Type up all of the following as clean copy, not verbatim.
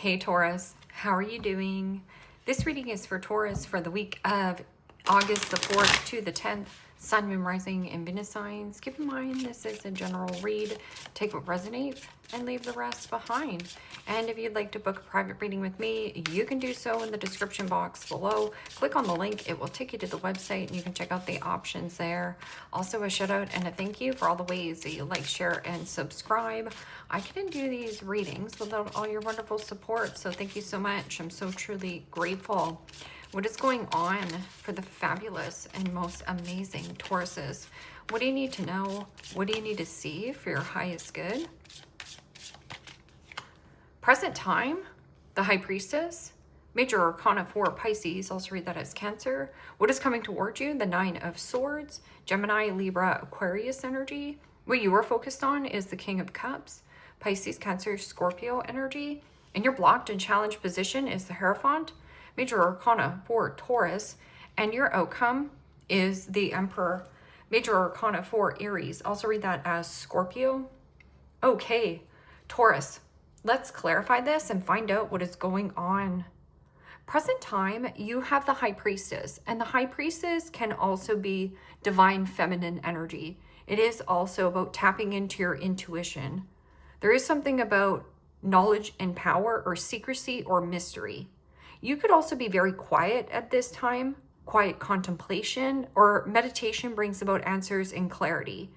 Hey Taurus, how are you doing? This reading is for Taurus for the week of August the 4th to the 10th, Sun, Moon, Rising, and Venus signs. Keep in mind this is a general read. Take what resonates and leave the rest behind. And if you'd like to book a private reading with me, you can do so in the description box below. Click on the link. It will take you to the website and you can check out the options there. Also a shout out and a thank you for all the ways that you like, share, and subscribe. I couldn't do these readings without all your wonderful support, so thank you so much. I'm so truly grateful. What is going on for the fabulous and most amazing Tauruses? What do you need to know? What do you need to see for your highest good? Present time, the High Priestess, Major Arcana 4, Pisces, also read that as Cancer. What is coming towards you? The Nine of Swords, Gemini, Libra, Aquarius energy. What you are focused on is the King of Cups, Pisces, Cancer, Scorpio energy. And your blocked and challenged position is the Hierophant, Major Arcana 4, Taurus. And your outcome is the Emperor, Major Arcana 4, Aries. Also read that as Scorpio. Okay, Taurus. Let's clarify this and find out what is going on. Present time, you have the High Priestess, and the High Priestess can also be divine feminine energy. It is also about tapping into your intuition. There is something about knowledge and power, or secrecy, or mystery. You could also be very quiet at this time. Quiet contemplation or meditation brings about answers and clarity.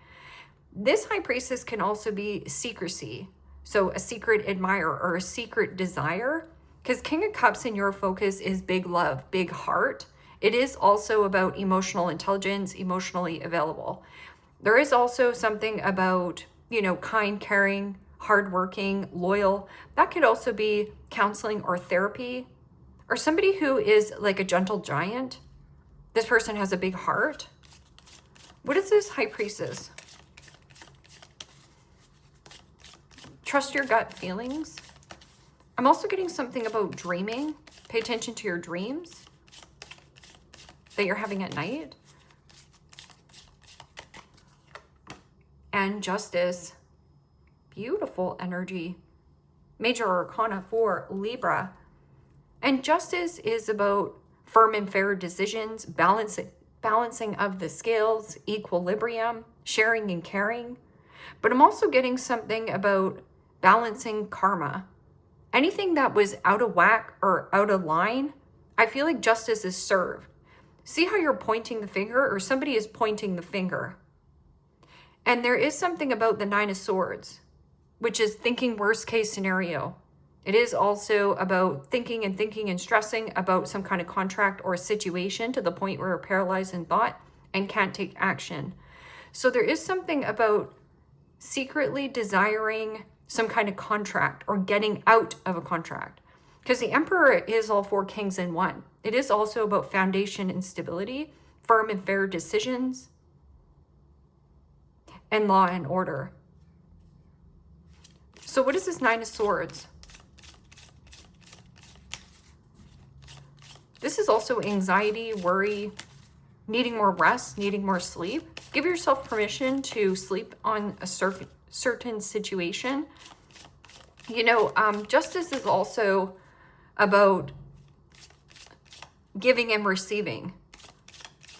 This High Priestess can also be secrecy. So a secret admirer or a secret desire, because King of Cups in your focus is big love, big heart. It is also about emotional intelligence, emotionally available. There is also something about, kind, caring, hardworking, loyal. That could also be counseling or therapy, or somebody who is like a gentle giant. This person has a big heart. What is this High Priestess? Trust your gut feelings. I'm also getting something about dreaming. Pay attention to your dreams that you're having at night. And Justice. Beautiful energy. Major Arcana 4, Libra. And Justice is about firm and fair decisions, balancing of the scales, equilibrium, sharing and caring. But I'm also getting something about balancing karma. Anything that was out of whack or out of line, I feel like justice is served. See how you're pointing the finger, or somebody is pointing the finger. And there is something about the Nine of Swords, which is thinking worst case scenario. It is also about thinking and stressing about some kind of contract or situation to the point where you're paralyzed in thought and can't take action. So there is something about secretly desiring some kind of contract or getting out of a contract, because the Emperor is all four kings in one. It is also about foundation and stability, firm and fair decisions, and law and order. So what is this Nine of Swords? This is also anxiety, worry, needing more rest, needing more sleep. Give yourself permission to sleep on a certain situation. Justice is also about giving and receiving.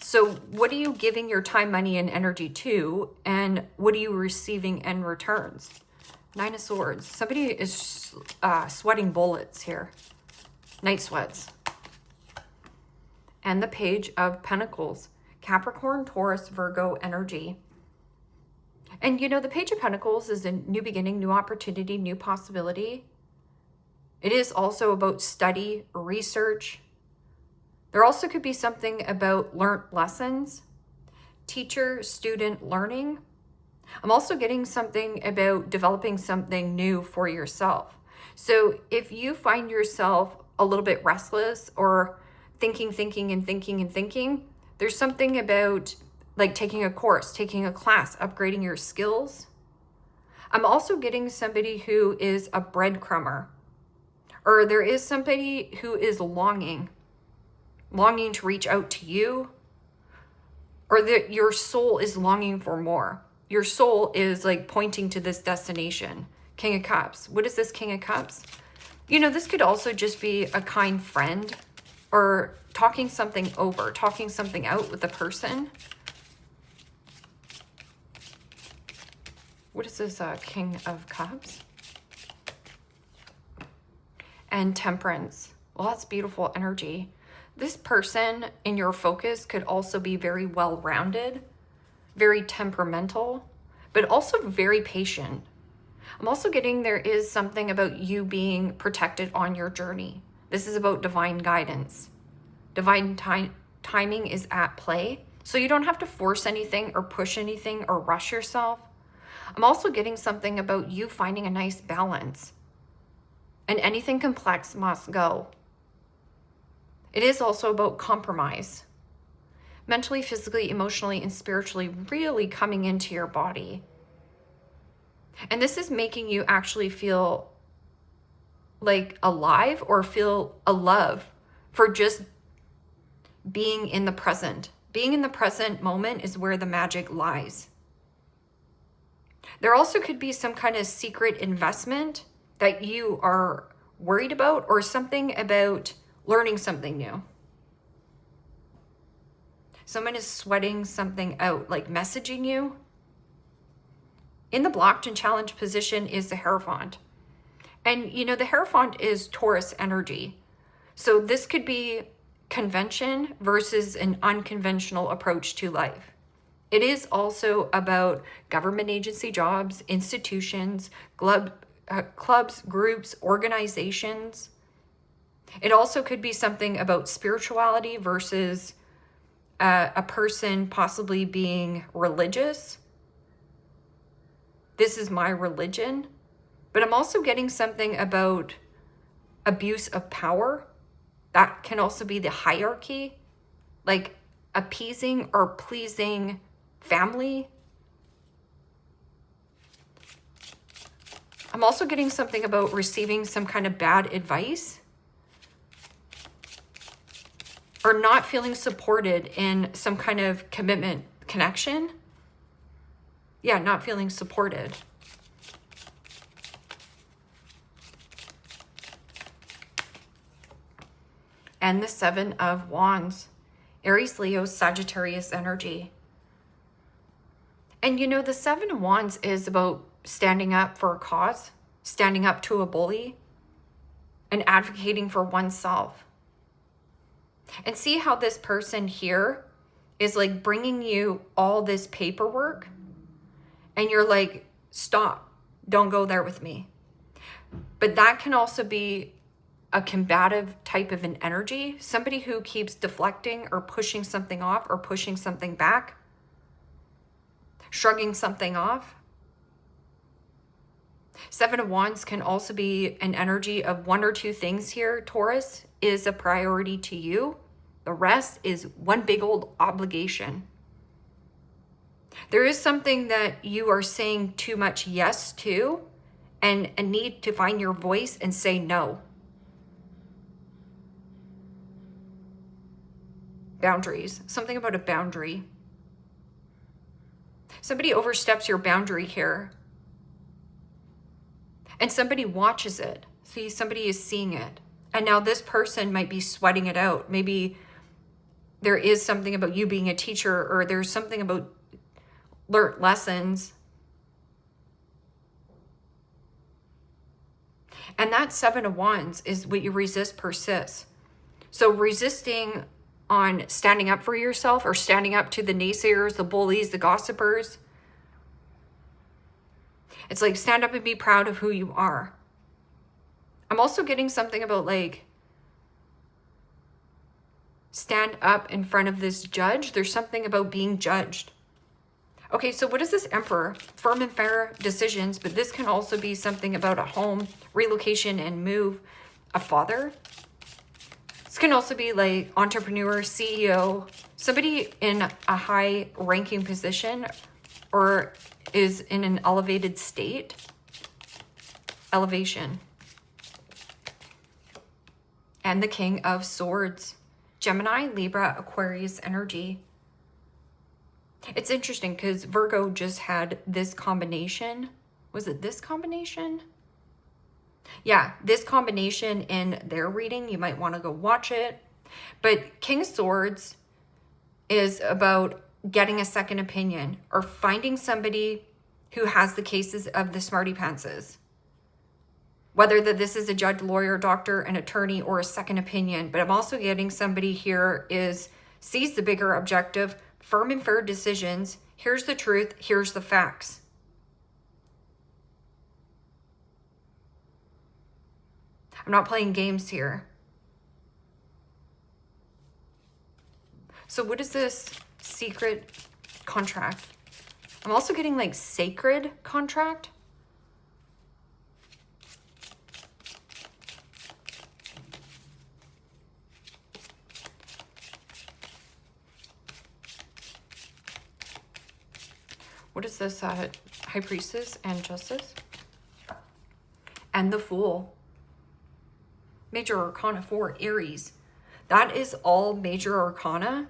So what are you giving your time, money, and energy to, and what are you receiving in returns? Nine of Swords. Somebody is sweating bullets here. Night sweats. And the Page of Pentacles. Capricorn, Taurus, Virgo energy. And the Page of Pentacles is a new beginning, new opportunity, new possibility. It is also about study, research. There also could be something about learned lessons, teacher, student learning. I'm also getting something about developing something new for yourself. So if you find yourself a little bit restless or thinking, there's something about like taking a course, taking a class, upgrading your skills. I'm also getting somebody who is a breadcrumber, or there is somebody who is longing to reach out to you, or that your soul is longing for more. Your soul is like pointing to this destination. King of Cups. What is this King of Cups? You know, this could also just be a kind friend or talking something over, talking something out with a person. What is this? King of Cups? And Temperance. Well, that's beautiful energy. This person in your focus could also be very well-rounded, very temperamental, but also very patient. I'm also getting there is something about you being protected on your journey. This is about divine guidance. Divine timing is at play. So you don't have to force anything or push anything or rush yourself. I'm also getting something about you finding a nice balance. And anything complex must go. It is also about compromise. Mentally, physically, emotionally, and spiritually really coming into your body. And this is making you actually feel like alive or feel a love for just being in the present. Being in the present moment is where the magic lies. There also could be some kind of secret investment that you are worried about, or something about learning something new. Someone is sweating something out, like messaging you. In the blocked and challenged position is the Hierophant. And you know, the Hierophant is Taurus energy. So this could be convention versus an unconventional approach to life. It is also about government agency jobs, institutions, clubs, groups, organizations. It also could be something about spirituality versus a person possibly being religious. This is my religion. But I'm also getting something about abuse of power. That can also be the hierarchy, like appeasing or pleasing family. I'm also getting something about receiving some kind of bad advice or not feeling supported in some kind of commitment, connection. Yeah, not feeling supported. And the Seven of Wands, Aries, Leo, Sagittarius energy. And you know, the Seven of Wands is about standing up for a cause, standing up to a bully, and advocating for oneself. And see how this person here is like bringing you all this paperwork, and you're like, stop, don't go there with me. But that can also be a combative type of an energy, somebody who keeps deflecting or pushing something off or pushing something back, shrugging something off. Seven of Wands can also be an energy of one or two things here. Taurus is a priority to you. The rest is one big old obligation. There is something that you are saying too much yes to, and a need to find your voice and say no. Boundaries, something about a boundary. Somebody oversteps your boundary here, and somebody watches it. See, somebody is seeing it. And now this person might be sweating it out. Maybe there is something about you being a teacher, or there's something about learned lessons. And that Seven of Wands is what you resist persists. So resisting on standing up for yourself, or standing up to the naysayers, the bullies, the gossipers. It's like, stand up and be proud of who you are. I'm also getting something about like, stand up in front of this judge. There's something about being judged. Okay, so what is this Emperor? Firm and fair decisions, but this can also be something about a home, relocation and move, a father. This can also be like entrepreneur, CEO, somebody in a high ranking position or is in an elevated state. Elevation. And the King of Swords. Gemini, Libra, Aquarius energy. It's interesting because Virgo just had this combination. Was it this combination? Yeah, this combination in their reading, you might want to go watch it. But King of Swords is about getting a second opinion or finding somebody who has the cases of the smarty pantses. Whether that this is a judge, lawyer, doctor, an attorney, or a second opinion. But I'm also getting somebody here sees the bigger objective, firm and fair decisions. Here's the truth. Here's the facts. I'm not playing games here. So what is this secret contract? I'm also getting like sacred contract. What is this? High Priestess and Justice. And the Fool. Major Arcana 4, Aries. That is all Major Arcana.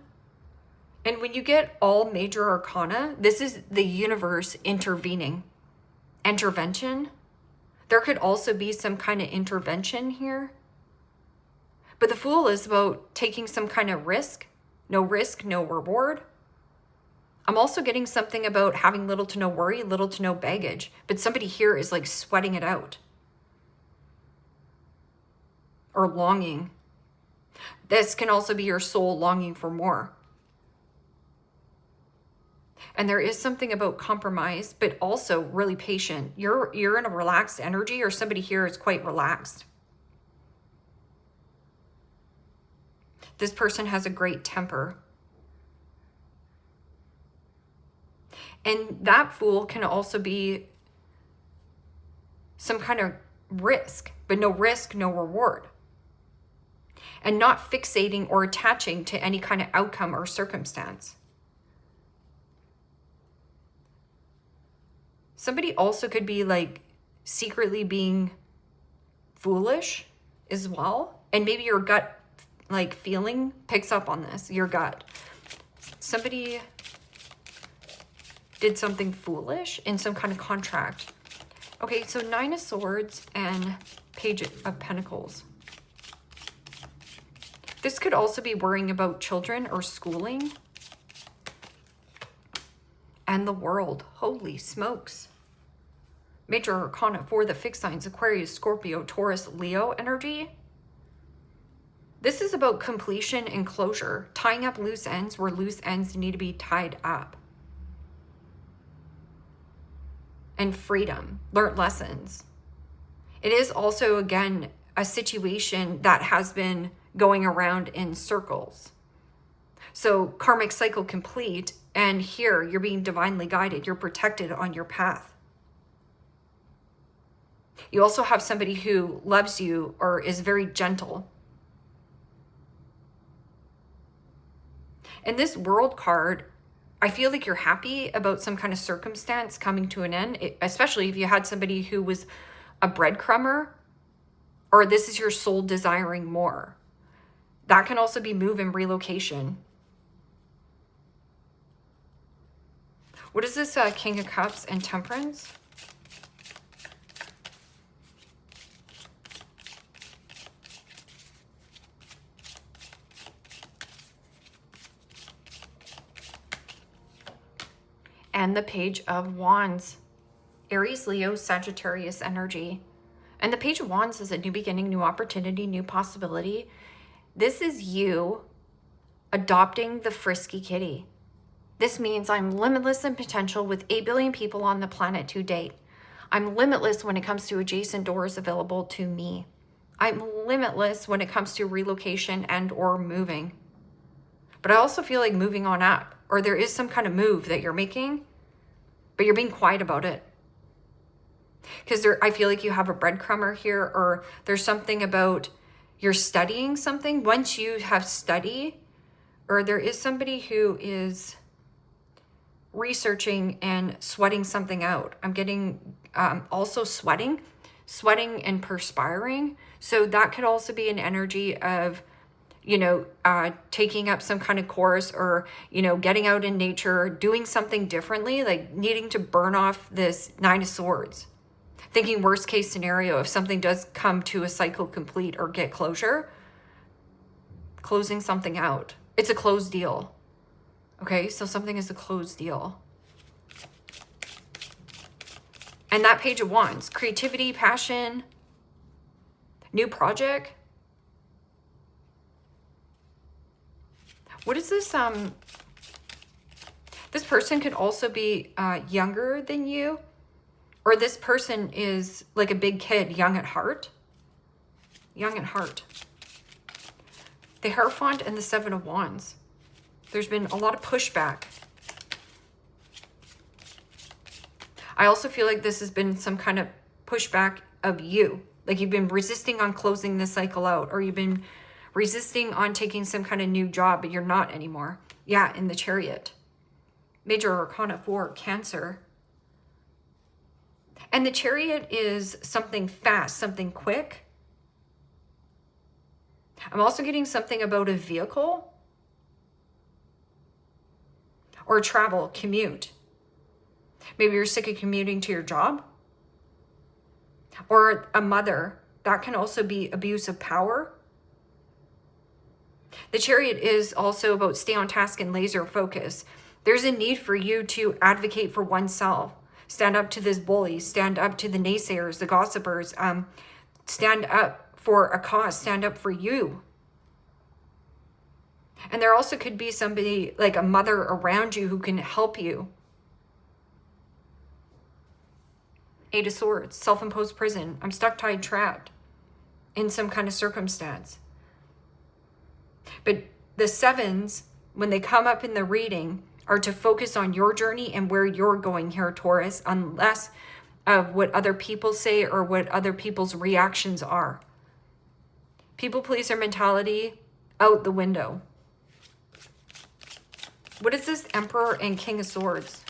And when you get all Major Arcana, this is the universe intervening. Intervention. There could also be some kind of intervention here. But the Fool is about taking some kind of risk. No risk, no reward. I'm also getting something about having little to no worry, little to no baggage. But somebody here is like sweating it out. Or longing. This can also be your soul longing for more. And there is something about compromise, but also really patient. You're in a relaxed energy, or somebody here is quite relaxed. This person has a great temper. And that Fool can also be some kind of risk, but no risk, no reward. And not fixating or attaching to any kind of outcome or circumstance. Somebody also could be like secretly being foolish as well. And maybe your gut like feeling picks up on this, your gut. Somebody did something foolish in some kind of contract. Okay, so 9 of Swords and Page of Pentacles. This could also be worrying about children or schooling. And the World. Holy smokes. Major Arcana for the fixed signs, Aquarius, Scorpio, Taurus, Leo energy. This is about completion and closure. Tying up loose ends where loose ends need to be tied up. And freedom. Learned lessons. It is also, again, a situation that has been going around in circles. So karmic cycle complete, and here you're being divinely guided. You're protected on your path. You also have somebody who loves you or is very gentle. And this World card, I feel like you're happy about some kind of circumstance coming to an end, especially if you had somebody who was a breadcrumber, or this is your soul desiring more. That can also be move and relocation. What is this King of Cups and Temperance? And the Page of Wands. Aries, Leo, Sagittarius energy. And the Page of Wands is a new beginning, new opportunity, new possibility. This is you adopting the frisky kitty. This means I'm limitless in potential with 8 billion people on the planet to date. I'm limitless when it comes to adjacent doors available to me. I'm limitless when it comes to relocation and or moving. But I also feel like moving on up, or there is some kind of move that you're making, but you're being quiet about it. Because I feel like you have a breadcrumber here, or there's something about you're studying something. Once you have studied, or there is somebody who is researching and sweating something out. I'm getting also sweating and perspiring. So that could also be an energy of, you know, taking up some kind of course, or, you know, getting out in nature, doing something differently, like needing to burn off this 9 of Swords. Thinking worst case scenario, if something does come to a cycle complete or get closure, closing something out. It's a closed deal. Okay, so something is a closed deal. And that Page of Wands, creativity, passion, new project. What is this? This person could also be younger than you, or this person is like a big kid, young at heart. Young at heart. The Hierophant and the Seven of Wands. There's been a lot of pushback. I also feel like this has been some kind of pushback of you. Like you've been resisting on closing this cycle out, or you've been resisting on taking some kind of new job, but you're not anymore. Yeah, in the Chariot. Major Arcana 4, Cancer. And the Chariot is something fast, something quick. I'm also getting something about a vehicle or travel, commute. Maybe you're sick of commuting to your job. Or a mother. That can also be abuse of power. The Chariot is also about stay on task and laser focus. There's a need for you to advocate for oneself. Stand up to this bully. Stand up to the naysayers, the gossipers. Stand up for a cause. Stand up for you. And there also could be somebody like a mother around you who can help you. Eight of Swords, self-imposed prison. I'm stuck, tied, trapped in some kind of circumstance. But the sevens, when they come up in the reading, are to focus on your journey and where you're going here, Taurus, unless of what other people say or what other people's reactions are. People pleaser mentality out the window. What is this Emperor and King of Swords?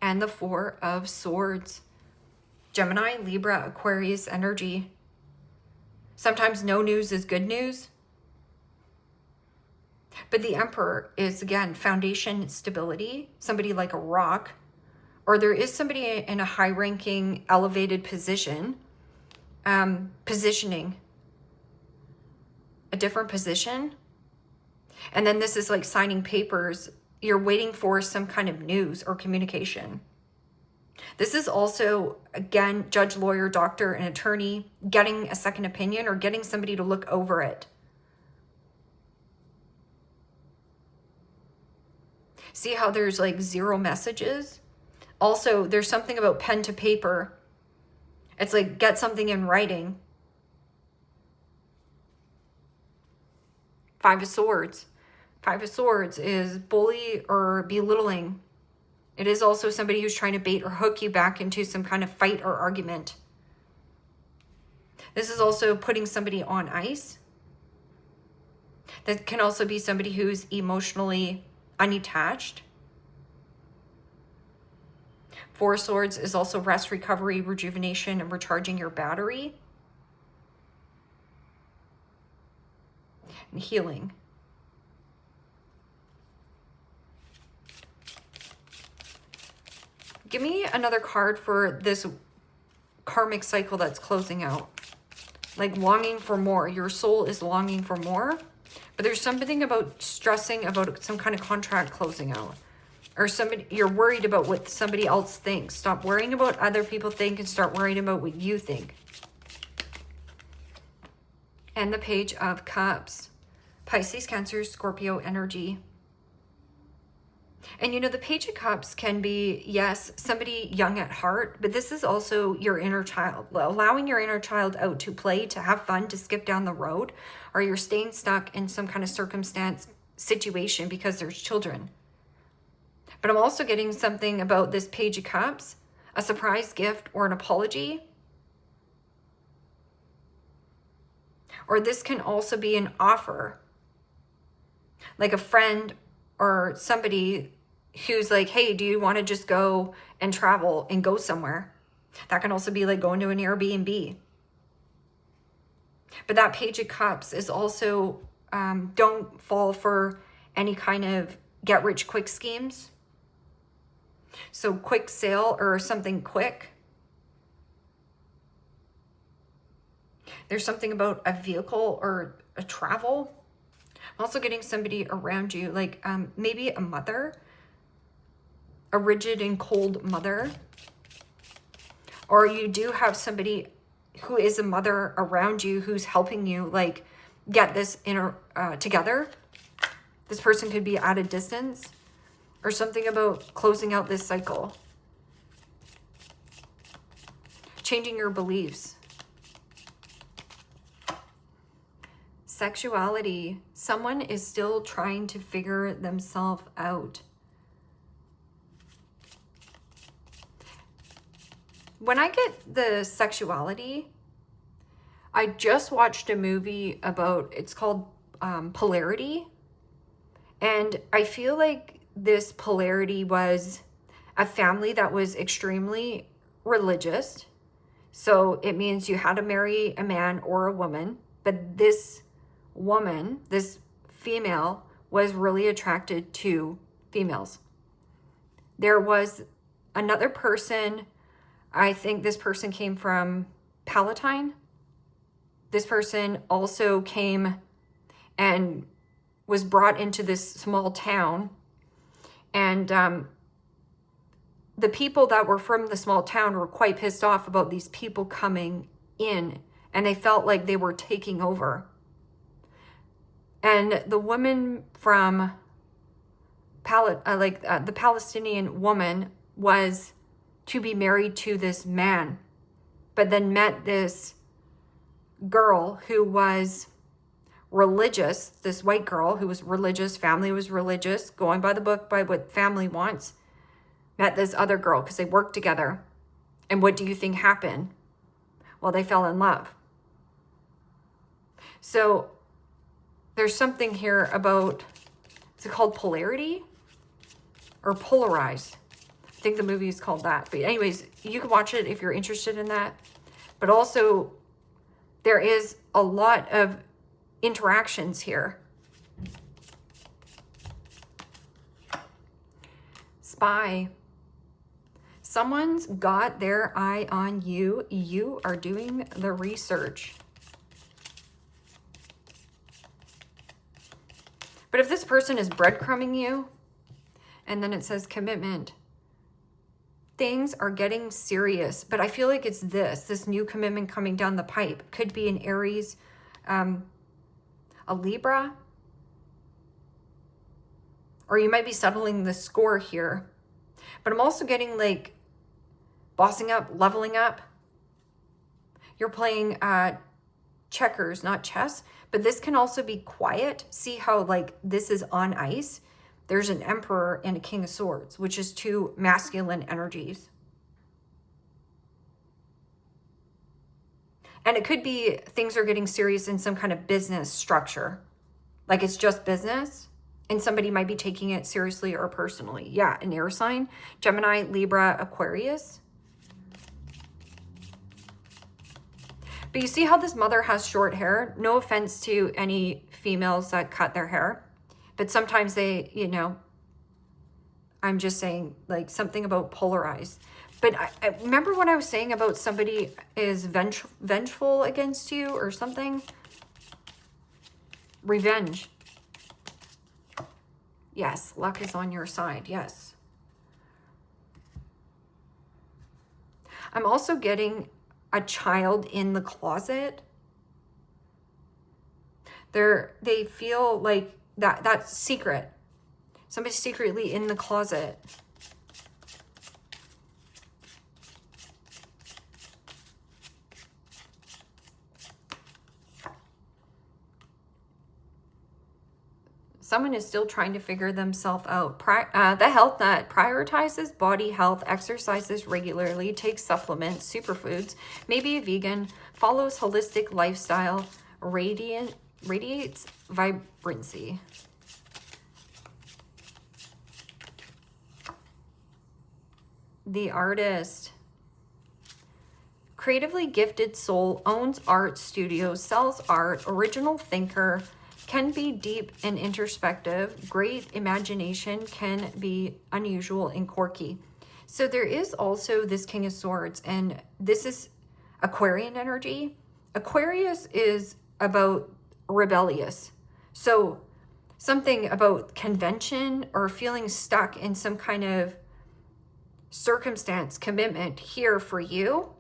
And the Four of Swords. Gemini, Libra, Aquarius energy. Sometimes no news is good news. But the Emperor is, again, foundation stability. Somebody like a rock. Or there is somebody in a high-ranking, elevated position. Positioning. A different position. And then this is like signing papers. You're waiting for some kind of news or communication. This is also, again, judge, lawyer, doctor, and attorney, getting a second opinion or getting somebody to look over it. See how there's like 0 messages? Also, there's something about pen to paper. It's like get something in writing. Five of Swords. Five of Swords is bully or belittling. It is also somebody who's trying to bait or hook you back into some kind of fight or argument. This is also putting somebody on ice. That can also be somebody who's emotionally unattached. Four of Swords is also rest, recovery, rejuvenation, and recharging your battery. And healing. Give me another card for this karmic cycle that's closing out. Like longing for more. Your soul is longing for more. But there's something about stressing about some kind of contract closing out. Or somebody, you're worried about what somebody else thinks. Stop worrying about what other people think and start worrying about what you think. And the Page of Cups. Pisces, Cancer, Scorpio energy. And you know, the Page of Cups can be, yes, somebody young at heart, but this is also your inner child. Allowing your inner child out to play, to have fun, to skip down the road, or you're staying stuck in some kind of circumstance, situation because there's children. But I'm also getting something about this Page of Cups, a surprise gift or an apology. Or this can also be an offer, like a friend or somebody who's like, hey, do you want to just go and travel and go somewhere? That can also be like going to an Airbnb. But that Page of Cups is also, don't fall for any kind of get-rich-quick schemes. So quick sale or something quick. There's something about a vehicle or a travel. I'm also getting somebody around you, like maybe a mother, a rigid and cold mother. Or you do have somebody who is a mother around you who's helping you like get this together. This person could be at a distance, or something about closing out this cycle. Changing your beliefs. Sexuality. Someone is still trying to figure themselves out. When I get the sexuality, I just watched a movie about, it's called Polarity. And I feel like this polarity was a family that was extremely religious. So it means you had to marry a man or a woman. But this woman, this female, was really attracted to females. There was another person, I think this person came from Palatine. This person also came and was brought into this small town. And the people that were from the small town were quite pissed off about these people coming in. And they felt like they were taking over. And the woman from the Palestinian woman was to be married to this man, but then met this girl who was religious, this white girl who was religious, family was religious, going by the book, by what family wants, met this other girl because they worked together. And what do you think happened? Well, they fell in love. So there's something here about, is it called polarity or polarized? I think the movie is called that. But anyways, you can watch it if you're interested in that. But also, there is a lot of interactions here. Spy. Someone's got their eye on you. You are doing the research. But if this person is breadcrumbing you, and then it says commitment, things are getting serious. But I feel like it's this new commitment coming down the pipe. Could be an Aries, a Libra, or you might be settling the score here. But I'm also getting like bossing up, leveling up. You're playing checkers, not chess. But this can also be quiet. See how like this is on ice? There's an Emperor and a King of Swords, which is two masculine energies. And it could be things are getting serious in some kind of business structure. Like it's just business. And somebody might be taking it seriously or personally. Yeah, an air sign. Gemini, Libra, Aquarius. But you see how this mother has short hair? No offense to any females that cut their hair. But sometimes they, you know, I'm just saying like something about polarized. But I remember when I was saying about somebody is vengeful against you or something? Revenge. Yes, luck is on your side. Yes. I'm also getting a child in the closet. They feel like that's secret. Somebody's secretly in the closet. Someone is still trying to figure themselves out. The health nut prioritizes body health, exercises regularly, takes supplements, superfoods, maybe a vegan, follows holistic lifestyle, radiates vibrancy. The artist. Creatively gifted soul, owns art studio, sells art, original thinker, can be deep and introspective. Great imagination can be unusual and quirky. So there is also this King of Swords, and this is Aquarian energy. Aquarius is about rebellious. So something about convention or feeling stuck in some kind of circumstance, commitment here for you.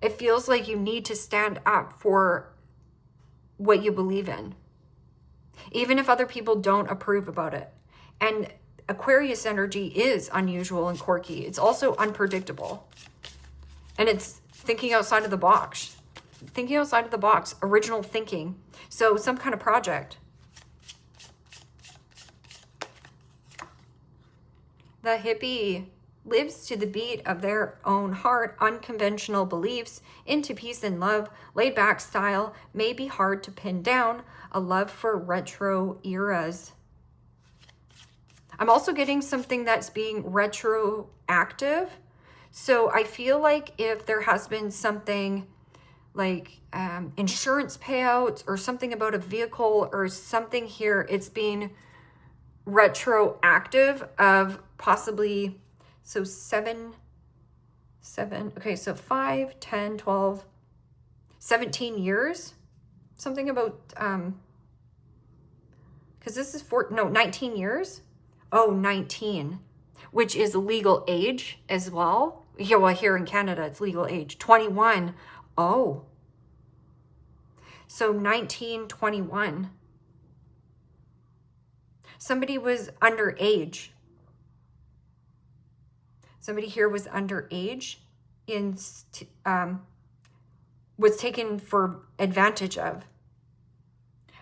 It feels like you need to stand up for what you believe in, even if other people don't approve about it. And Aquarius energy is unusual and quirky. It's also unpredictable. And it's thinking outside of the box. Thinking outside of the box, original thinking. So some kind of project. The hippie lives to the beat of their own heart, unconventional beliefs, into peace and love, laid back style, may be hard to pin down, a love for retro eras. I'm also getting something that's being retroactive. So I feel like if there has been something like insurance payouts or something about a vehicle or something here, it's being retroactive of possibly, so 7, okay, so 5, 10, 12, 17 years, something about, because this is 19 years. Oh, 19, which is legal age as well. Yeah, well, here in Canada, it's legal age. 21. Oh. So 19, 21. Somebody was underage. Somebody here was underage and was taken for advantage of.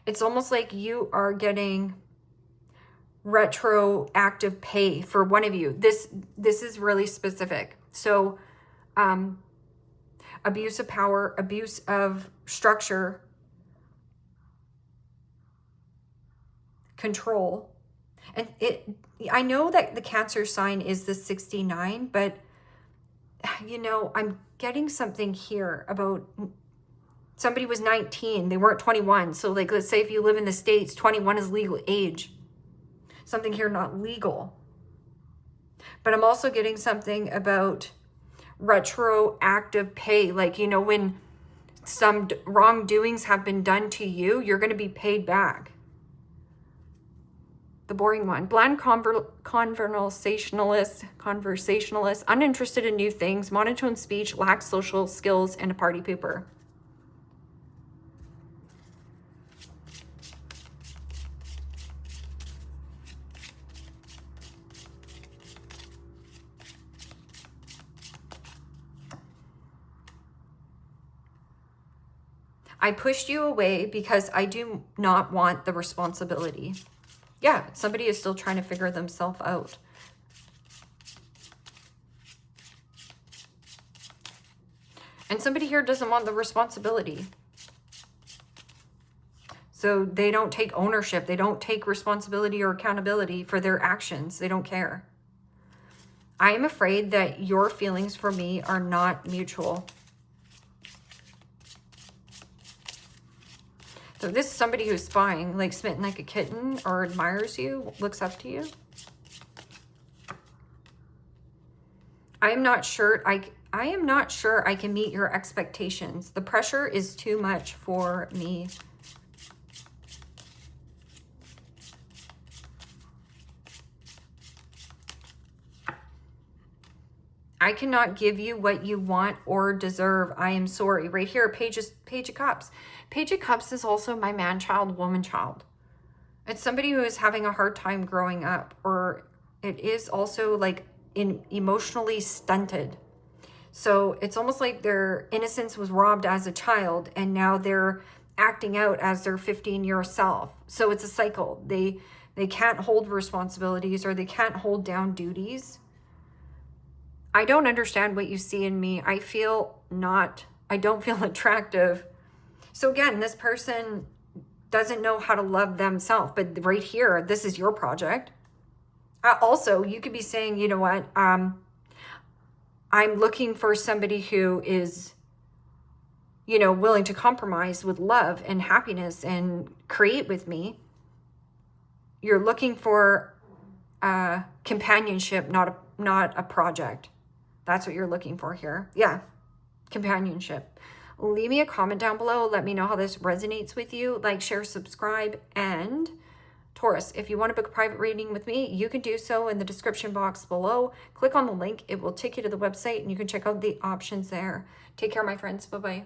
It's almost like you are getting retroactive pay for one of you. This is really specific. So abuse of power, abuse of structure, control. And I know that the Cancer sign is the 69, but you know, I'm getting something here about somebody was 19, they weren't 21. So like, let's say if you live in the States, 21 is legal age. Something here not legal. But I'm also getting something about retroactive pay. Like, you know, when some wrongdoings have been done to you, you're going to be paid back. The boring one. Bland conversationalist, uninterested in new things, monotone speech, lacks social skills, and a party pooper. I pushed you away because I do not want the responsibility. Yeah, somebody is still trying to figure themselves out. And somebody here doesn't want the responsibility. So they don't take ownership. They don't take responsibility or accountability for their actions. They don't care. I am afraid that your feelings for me are not mutual. So this is somebody who's spying, like smitten like a kitten, or admires you, looks up to you. I am not sure I can meet your expectations. The pressure is too much for me. I cannot give you what you want or deserve. I am sorry. Right here, Page of Cups. Page of Cups is also my man-child, woman-child. It's somebody who is having a hard time growing up, or it is also like emotionally stunted. So it's almost like their innocence was robbed as a child, and now they're acting out as their 15-year self. So it's a cycle. They can't hold responsibilities, or they can't hold down duties. I don't understand what you see in me. I don't feel attractive. So again, this person doesn't know how to love themselves, but right here, this is your project. Also, you could be saying, you know what, I'm looking for somebody who is you know, willing to compromise with love and happiness and create with me. You're looking for companionship, not a project. That's what you're looking for here. Yeah, companionship. Leave me a comment down below. Let me know how this resonates with you. Like, share, subscribe, and Taurus, if you want to book a private reading with me, you can do so in the description box below. Click on the link. It will take you to the website, and you can check out the options there. Take care, my friends. Bye-bye.